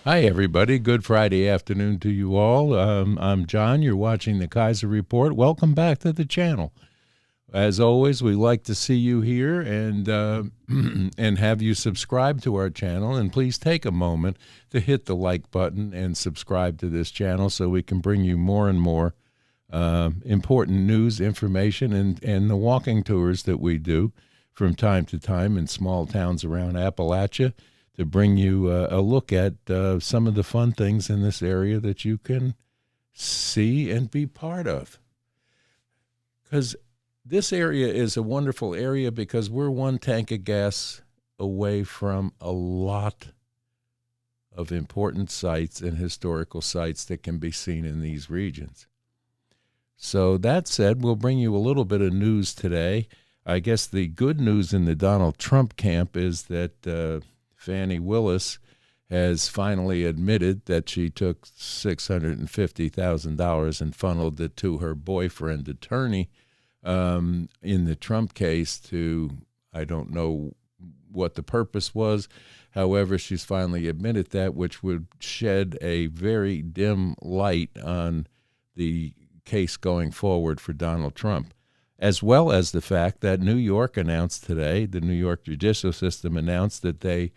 Hi, everybody. Good Friday afternoon to you all. I'm John. You're watching the Kaiser Report. Welcome back to the channel. As always, we like to see you here and and have you subscribe to our channel. And please take a moment to hit the like button and subscribe to this channel so we can bring you more and more important news, information, and the walking tours that we do from time to time in small towns around Appalachia to bring you a look at some of the fun things in this area that you can see and be part of. Because this area is a wonderful area because we're one tank of gas away from a lot of important sites and historical sites that can be seen in these regions. So that said, we'll bring you a little bit of news today. I guess the good news in the Donald Trump camp is that Fani Willis has finally admitted that she took $650,000 and funneled it to her boyfriend attorney in the Trump case to, I don't know what the purpose was. However, she's finally admitted that, which would shed a very dim light on the case going forward for Donald Trump, as well as the fact that New York announced today, the New York judicial system announced that they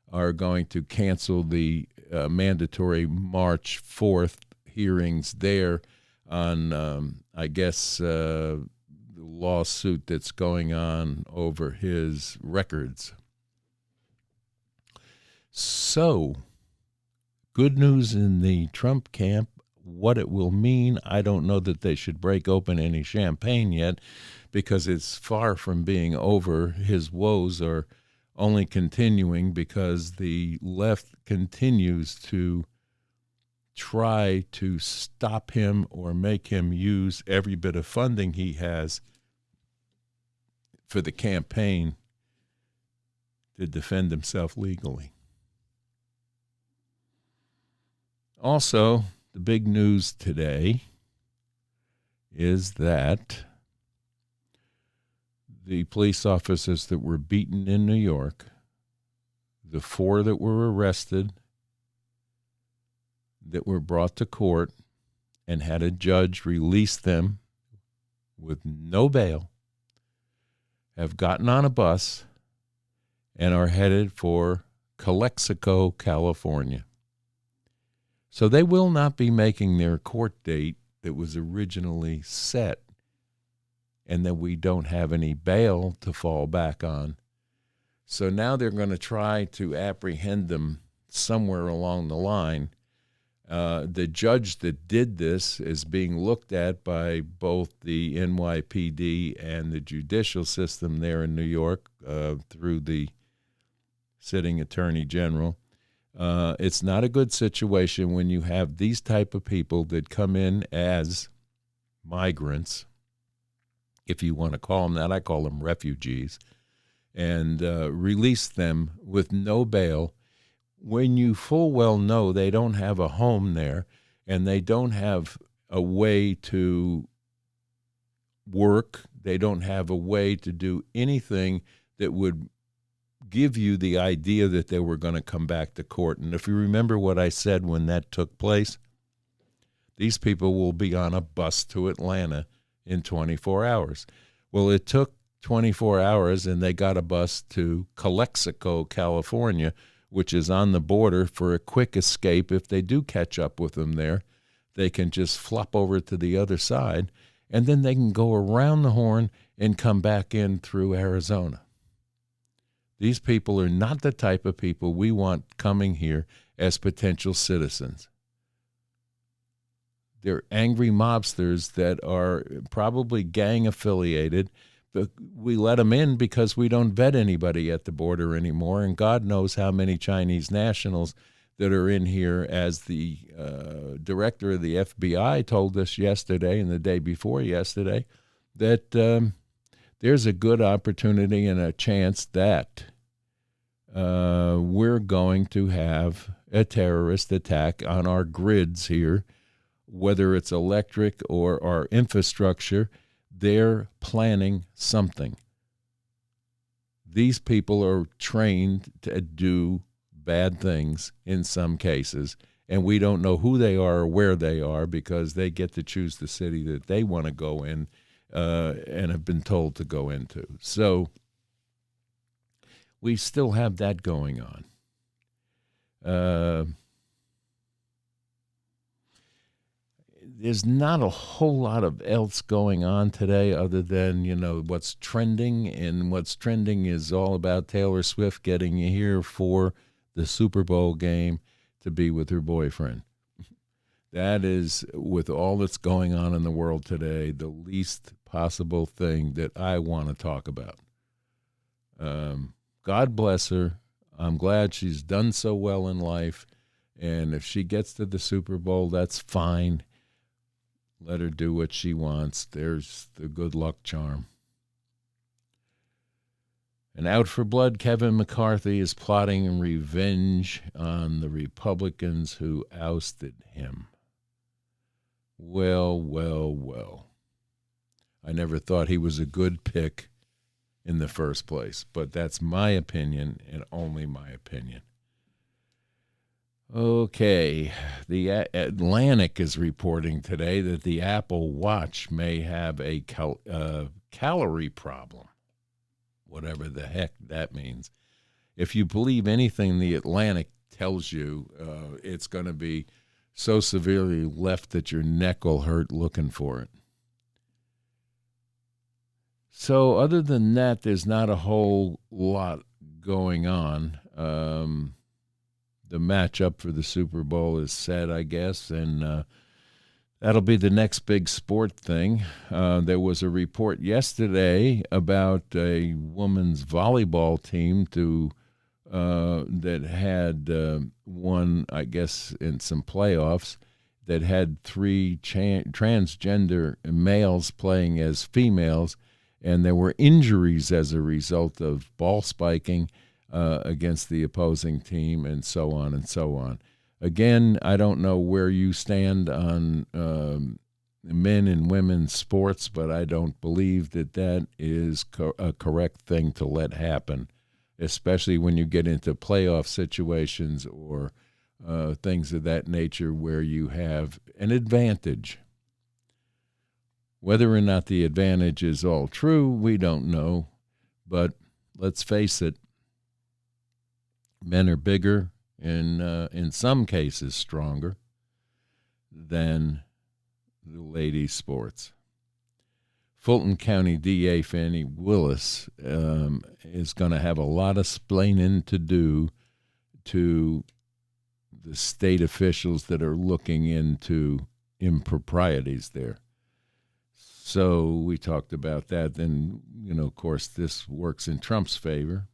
are going to cancel the mandatory March 4th hearings there on, I guess, the lawsuit that's going on over his records. So, good news in the Trump camp. What it will mean, I don't know that they should break open any champagne yet because it's far from being over. His woes are only continuing because the left continues to try to stop him or make him use every bit of funding he has for the campaign to defend himself legally. Also, the big news today is that the police officers that were beaten in New York, the 4 that were arrested, that were brought to court and had a judge release them with no bail, have gotten on a bus and are headed for Calexico, California. So they will not be making their court date that was originally set, and that we don't have any bail to fall back on. So now they're going to try to apprehend them somewhere along the line. The judge that did this is being looked at by both the NYPD and the judicial system there in New York through the sitting attorney general. It's not a good situation when you have these type of people that come in as migrants, if you want to call them that. I call them refugees, and release them with no bail when you full well know they don't have a home there and they don't have a way to work. They don't have a way to do anything that would give you the idea that they were going to come back to court. And if you remember what I said when that took place, these people will be on a bus to Atlanta in 24 hours. Well, it took 24 hours, and they got a bus to Calexico, California, which is on the border for a quick escape. If they do catch up with them there, they can just flop over to the other side, and then they can go around the horn and come back in through Arizona. These people are not the type of people we want coming here as potential citizens. They're angry mobsters that are probably gang affiliated, but we let them in because we don't vet anybody at the border anymore, and God knows how many Chinese nationals that are in here. As the director of the FBI told us yesterday and the day before yesterday, that there's a good opportunity and a chance that we're going to have a terrorist attack on our grids here, whether it's electric or our infrastructure. They're planning something. These people are trained to do bad things in some cases, and we don't know who they are or where they are because they get to choose the city that they want to go in and have been told to go into. So we still have that going on. There's not a whole lot of else going on today other than, what's trending. And what's trending is all about Taylor Swift getting here for the Super Bowl game to be with her boyfriend. That is, with all that's going on in the world today, the least possible thing that I want to talk about. God bless her. I'm glad she's done so well in life. And if she gets to the Super Bowl, that's fine. Let her do what she wants. There's the good luck charm. And out for blood, Kevin McCarthy is plotting revenge on the Republicans who ousted him. Well, well, well. I never thought he was a good pick in the first place, but that's my opinion and only my opinion. Okay, the Atlantic is reporting today that the Apple Watch may have a calorie problem, whatever the heck that means. If you believe anything the Atlantic tells you, it's going to be so severely left that your neck will hurt looking for it. So other than that, there's not a whole lot going on. The matchup for the Super Bowl is set, I guess, and that'll be the next big sport thing. There was a report yesterday about a women's volleyball team that had won, I guess, in some playoffs, that had three transgender males playing as females, and there were injuries as a result of ball spiking against the opposing team, and so on and so on. Again, I don't know where you stand on men and women's sports, but I don't believe that is a correct thing to let happen, especially when you get into playoff situations or things of that nature where you have an advantage. Whether or not the advantage is all true, we don't know, but let's face it, men are bigger and in some cases stronger than the ladies' sports. Fulton County DA Fannie Willis is going to have a lot of splaining to do to the state officials that are looking into improprieties there. So we talked about that. And, of course, this works in Trump's favor.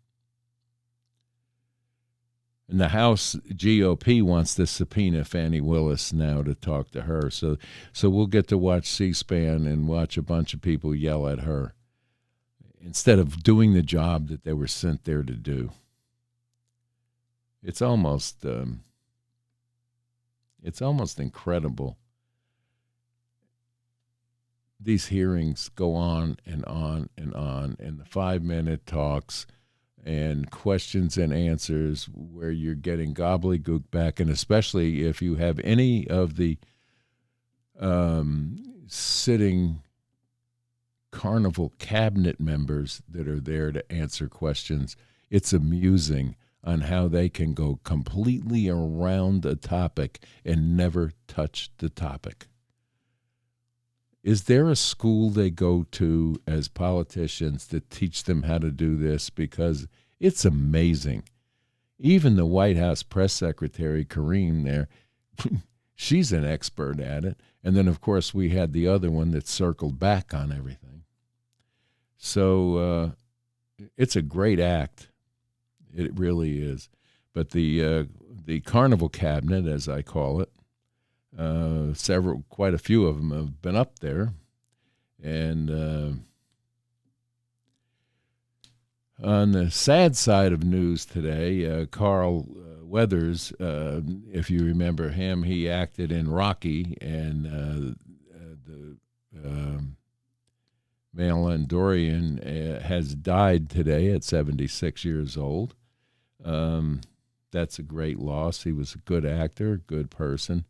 And the House GOP wants to subpoena Fannie Willis now to talk to her. So we'll get to watch C-SPAN and watch a bunch of people yell at her instead of doing the job that they were sent there to do. It's almost incredible. These hearings go on and on and on, and the 5-minute talks and questions and answers where you're getting gobbledygook back, and especially if you have any of the sitting carnival cabinet members that are there to answer questions, it's amusing on how they can go completely around a topic and never touch the topic. Is there a school they go to as politicians that teach them how to do this? Because it's amazing. Even the White House press secretary, Kareem, there, she's an expert at it. And then, of course, we had the other one that circled back on everything. So it's a great act. It really is. But the carnival cabinet, as I call it, quite a few of them have been up there, and on the sad side of news today, Carl Weathers, if you remember him, he acted in Rocky, and the Mandalorian has died today at 76 years old. that's a great loss. He was a good actor, good person.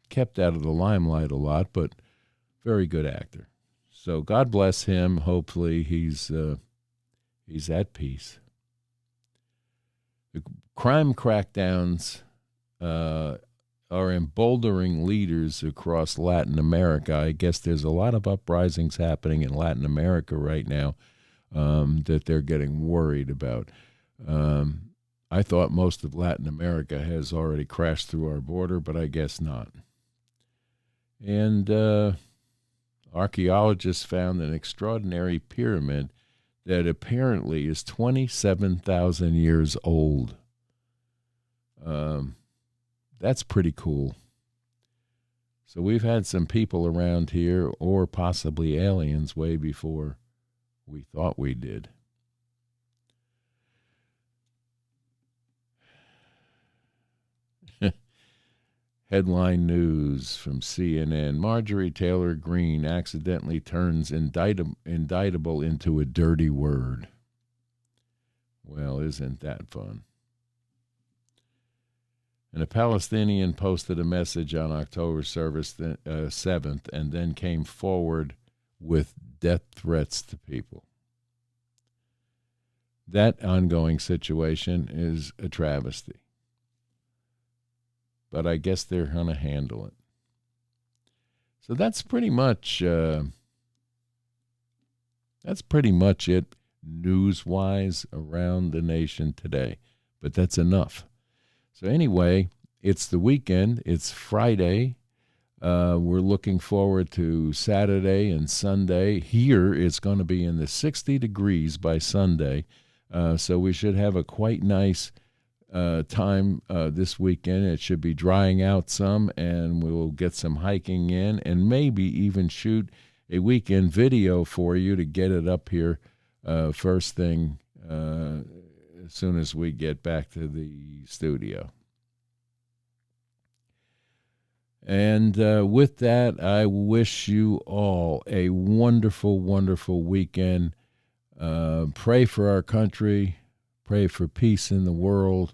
Kept out of the limelight a lot, but very good actor. So God bless him. Hopefully he's at peace. The crime crackdowns are emboldening leaders across Latin America. I guess there's a lot of uprisings happening in Latin America right now that they're getting worried about. I thought most of Latin America has already crashed through our border, but I guess not. And archaeologists found an extraordinary pyramid that apparently is 27,000 years old. That's pretty cool. So we've had some people around here, or possibly aliens, way before we thought we did. Headline news from CNN. Marjorie Taylor Greene accidentally turns indictable into a dirty word. Well, isn't that fun? And a Palestinian posted a message on October 7th and then came forward with death threats to people. That ongoing situation is a travesty. But I guess they're going to handle it. So that's pretty much it news-wise around the nation today. But that's enough. So anyway, it's the weekend. It's Friday. We're looking forward to Saturday and Sunday. Here it's going to be in the 60 degrees by Sunday. So we should have a quite nice time this weekend. It should be drying out some, and we'll get some hiking in, and maybe even shoot a weekend video for you to get it up here first thing as soon as we get back to the studio. And with that, I wish you all a wonderful, wonderful weekend. Pray for our country. Pray for peace in the world.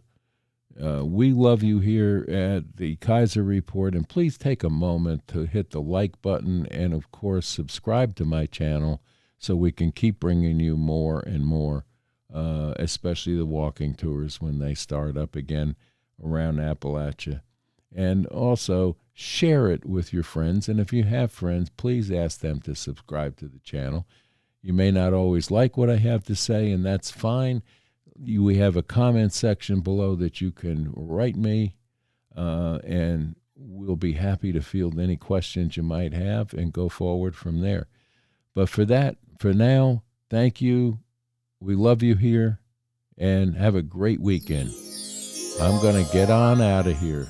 We love you here at the Kaiser Report, and please take a moment to hit the like button and, of course, subscribe to my channel so we can keep bringing you more and more, especially the walking tours when they start up again around Appalachia. And also share it with your friends, and if you have friends, please ask them to subscribe to the channel. You may not always like what I have to say, and that's fine. We have a comment section below that you can write me, and we'll be happy to field any questions you might have and go forward from there. But for now, thank you. We love you here, and have a great weekend. I'm going to get on out of here.